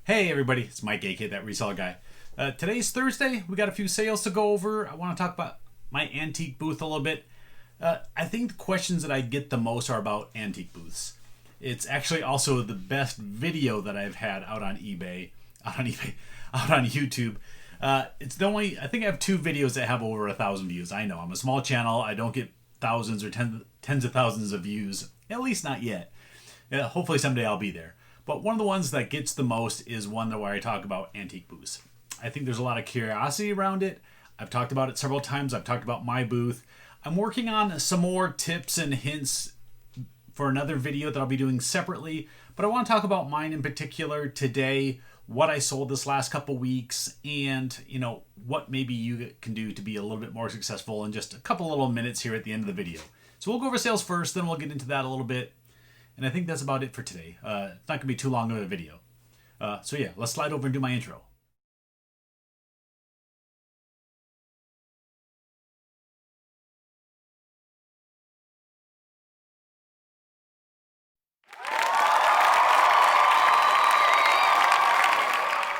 Hey everybody, it's Mike, aka that Reseller Guy. Today's Thursday. We got a few sales to go over. I want to talk about my antique booth a little bit. I think the questions that I get the most are about antique booths. It's actually also the best video that I've had out on out on YouTube. It's the only, I think I have two videos that have over 1,000 views. I know I'm a small channel. I don't get thousands or tens of thousands of views, at least not yet. Hopefully someday I'll be there. But one of the ones that gets the most is one where I talk about antique booths. I think there's a lot of curiosity around it. I've talked about it several times. I've talked about my booth. I'm working on some more tips and hints for another video that I'll be doing separately. But I want to talk about mine in particular today, what I sold this last couple weeks, and what maybe you can do to be a little bit more successful in just a couple little minutes here at the end of the video. So we'll go over sales first, then we'll get into that a little bit. And I think that's about it for today. It's not going to be too long of a video. So yeah, let's slide over and do my intro.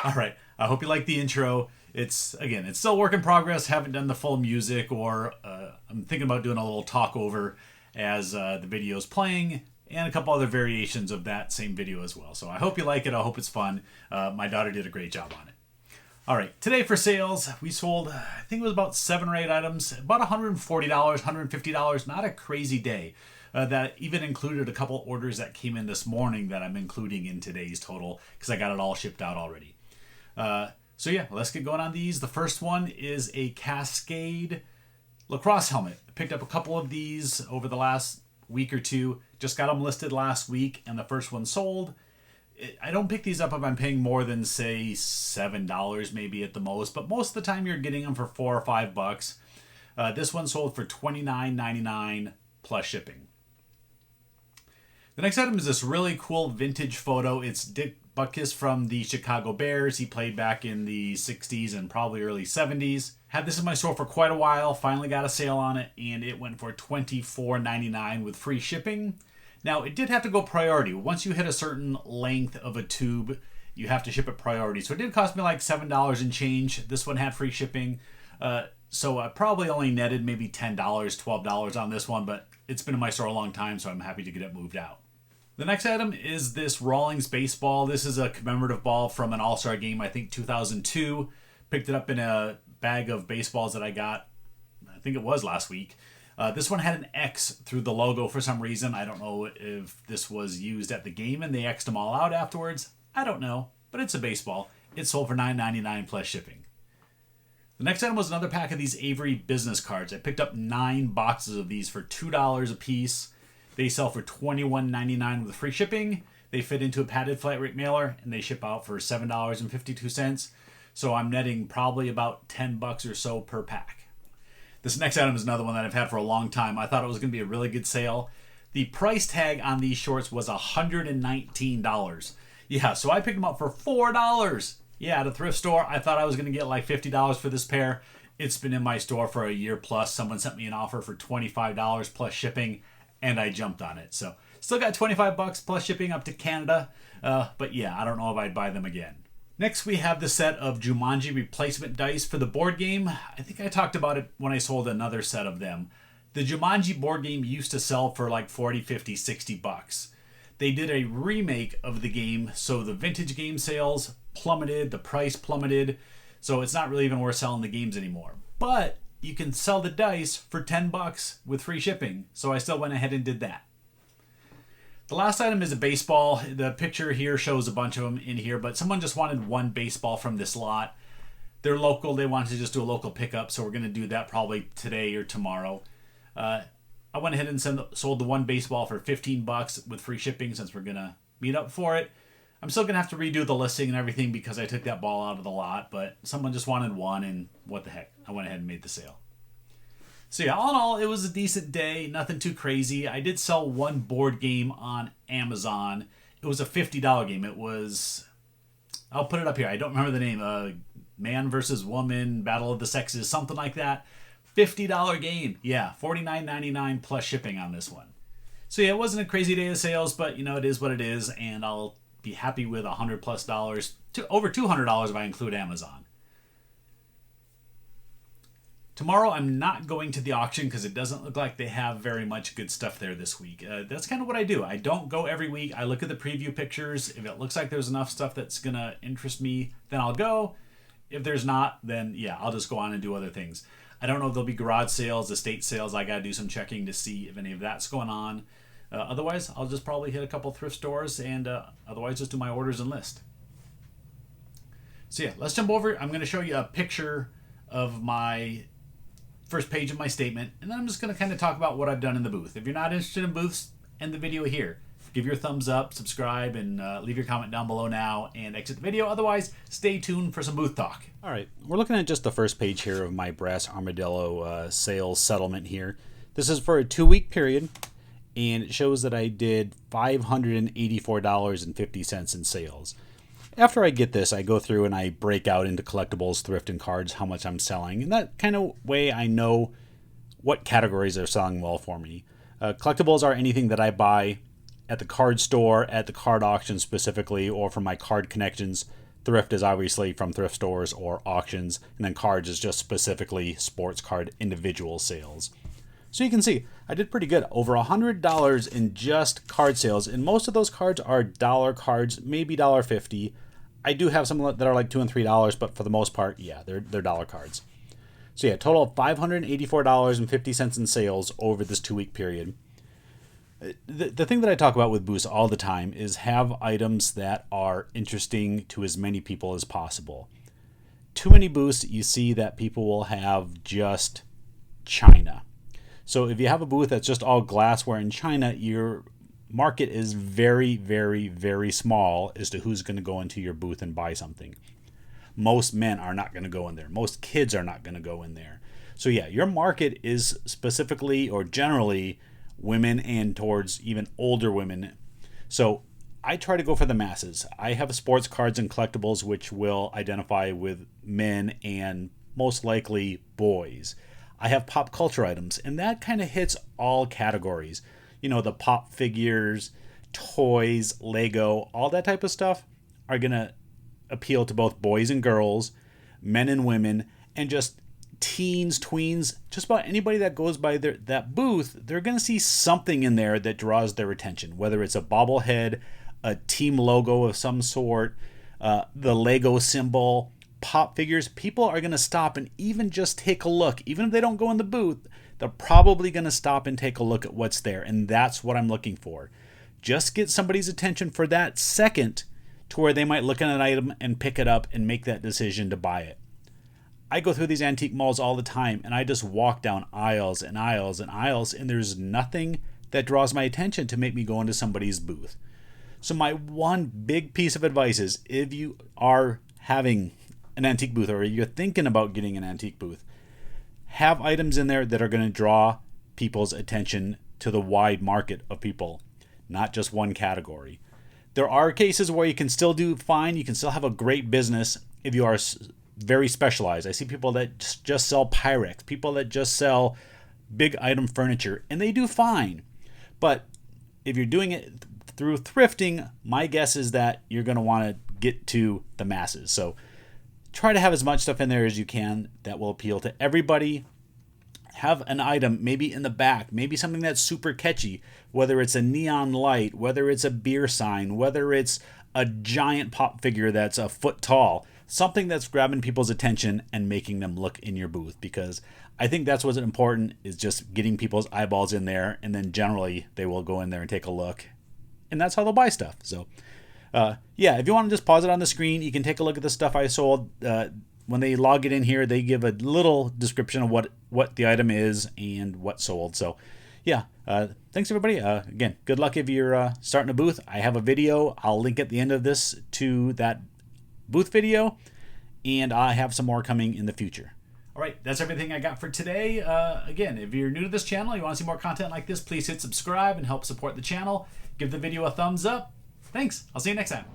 All right, I hope you like the intro. It's still work in progress. Haven't done the full music, or I'm thinking about doing a little talk over as the video's playing, and a couple other variations of that same video as well. So I hope you like it. I hope it's fun. My daughter did a great job on it. All right, today for sales, we sold, I think it was about 7 or 8 items, about $140, $150. Not a crazy day. That even included a couple orders that came in this morning that I'm including in today's total because I got it all shipped out already. So yeah, let's get going on these. The first one is a Cascade lacrosse helmet. I picked up a couple of these over the last week or two. Just got them listed last week, and the first one sold. I don't pick these up if I'm paying more than, say, $7 maybe at the most, but most of the time you're getting them for $4 or $5. This one sold for $29.99 plus shipping. The next item is this really cool vintage photo. It's Dick Butkus from the Chicago Bears. He played back in the 60s and probably early 70s. Had this in my store for quite a while. Finally got a sale on it, and it went for $24.99 with free shipping. Now, it did have to go priority. Once you hit a certain length of a tube, you have to ship it priority. So it did cost me like $7 and change. This one had free shipping. So I probably only netted maybe $10, $12 on this one, but it's been in my store a long time, so I'm happy to get it moved out. The next item is this Rawlings baseball. This is a commemorative ball from an All-Star game, I think 2002. Picked it up in a bag of baseballs that I got, I think it was last week. This one had an X through the logo for some reason. I don't know if this was used at the game and they X'd them all out afterwards. I don't know, but it's a baseball. It sold for $9.99 plus shipping. The next item was another pack of these Avery business cards. I picked up 9 boxes of these for $2 a piece. They sell for $21.99 with free shipping. They fit into a padded flat rate mailer, and they ship out for $7.52. So I'm netting probably about $10 or so per pack. This next item is another one that I've had for a long time. I thought it was going to be a really good sale. The price tag on these shorts was $119. Yeah, so I picked them up for $4. Yeah, at a thrift store. I thought I was going to get like $50 for this pair. It's been in my store for a year plus. Someone sent me an offer for $25 plus shipping, and I jumped on it. So still got $25 plus shipping up to Canada. But yeah, I don't know if I'd buy them again. Next, we have the set of Jumanji replacement dice for the board game. I think I talked about it when I sold another set of them. The Jumanji board game used to sell for like 40, 50, 60 bucks. They did a remake of the game, so the vintage game sales plummeted, the price plummeted, so it's not really even worth selling the games anymore. But you can sell the dice for $10 with free shipping, so I still went ahead and did that. The last item is a baseball. The picture here shows a bunch of them in here, but someone just wanted one baseball from this lot. They're local. They wanted to just do a local pickup, so we're going to do that probably today or tomorrow. I went ahead and sold the one baseball for $15 with free shipping since we're going to meet up for it. I'm still going to have to redo the listing and everything because I took that ball out of the lot, but someone just wanted one, and what the heck. I went ahead and made the sale. So yeah, all in all, it was a decent day. Nothing too crazy. I did sell one board game on Amazon. It was a $50 game. It was, I'll put it up here. I don't remember the name. Man versus Woman, Battle of the Sexes, something like that. $50 game. Yeah, $49.99 plus shipping on this one. So yeah, it wasn't a crazy day of sales, but it is what it is, and I'll be happy with $100+ to over $200 if I include Amazon. Tomorrow I'm not going to the auction because it doesn't look like they have very much good stuff there this week. That's kind of what I do. I don't go every week. I look at the preview pictures. If it looks like there's enough stuff that's going to interest me, then I'll go. If there's not, then yeah, I'll just go on and do other things. I don't know if there'll be garage sales, estate sales. I got to do some checking to see if any of that's going on. Otherwise, I'll just probably hit a couple thrift stores and otherwise just do my orders and list. So yeah, let's jump over. I'm going to show you a picture of my first page of my statement, and then I'm just going to kind of talk about what I've done in the booth. If you're not interested in booths, end the video here. Give your thumbs up, subscribe, and leave your comment down below now and exit the video. Otherwise, stay tuned for some booth talk. All right, we're looking at just the first page here of my brass armadillo sales settlement here. This is for a 2-week period, and it shows that I did $584.50 in sales. After I get this, I go through and I break out into collectibles, thrift, and cards how much I'm selling. And that kind of way I know what categories are selling well for me. Collectibles are anything that I buy at the card store, at the card auction specifically, or from my card connections. Thrift is obviously from thrift stores or auctions. And then cards is just specifically sports card individual sales. So you can see I did pretty good. Over $100 in just card sales. And most of those cards are dollar cards, maybe $1.50. I do have some that are like $2 and $3, but for the most part, yeah, they're dollar cards. So yeah, total of $584.50 in sales over this 2-week period. The thing that I talk about with booths all the time is have items that are interesting to as many people as possible. Too many booths, you see that people will have just china. So if you have a booth that's just all glassware and china, your market is very, very, very small as to who's going to go into your booth and buy something. Most men are not going to go in there. Most kids are not going to go in there. So yeah, your market is specifically or generally women and towards even older women. So I try to go for the masses. I have sports cards and collectibles which will identify with men and most likely boys. I have pop culture items, and that kind of hits all categories. You know, the pop figures, toys, Lego, all that type of stuff are going to appeal to both boys and girls, men and women, and just teens, tweens, just about anybody that goes by that booth. They're going to see something in there that draws their attention, whether it's a bobblehead, a team logo of some sort, the Lego symbol, pop figures. People are going to stop and even just take a look. Even if they don't go in the booth, they're probably going to stop and take a look at what's there. And that's what I'm looking for. Just get somebody's attention for that second to where they might look at an item and pick it up and make that decision to buy it. I go through these antique malls all the time, and I just walk down aisles and aisles and aisles, and there's nothing that draws my attention to make me go into somebody's booth. So my one big piece of advice is, if you are having an antique booth or you're thinking about getting an antique booth, have items in there that are going to draw people's attention to the wide market of people, not just one category. There are cases where you can still do fine. You can still have a great business if you are very specialized. I see people that just sell Pyrex, people that just sell big item furniture, and they do fine. But if you're doing it through thrifting, my guess is that you're going to want to get to the masses. So try to have as much stuff in there as you can that will appeal to everybody. Have an item maybe in the back, maybe something that's super catchy, whether it's a neon light, whether it's a beer sign, whether it's a giant pop figure that's a foot tall, something that's grabbing people's attention and making them look in your booth, because I think that's what's important, is just getting people's eyeballs in there, and then generally they will go in there and take a look, and that's how they'll buy stuff. So yeah, if you want to just pause it on the screen, you can take a look at the stuff I sold. When they log it in here, they give a little description of what the item is and what sold. So yeah, thanks everybody. Again, good luck if you're starting a booth. I have a video. I'll link at the end of this to that booth video, and I have some more coming in the future. All right, that's everything I got for today. Again, if you're new to this channel, you want to see more content like this, please hit subscribe and help support the channel. Give the video a thumbs up. Thanks. I'll see you next time.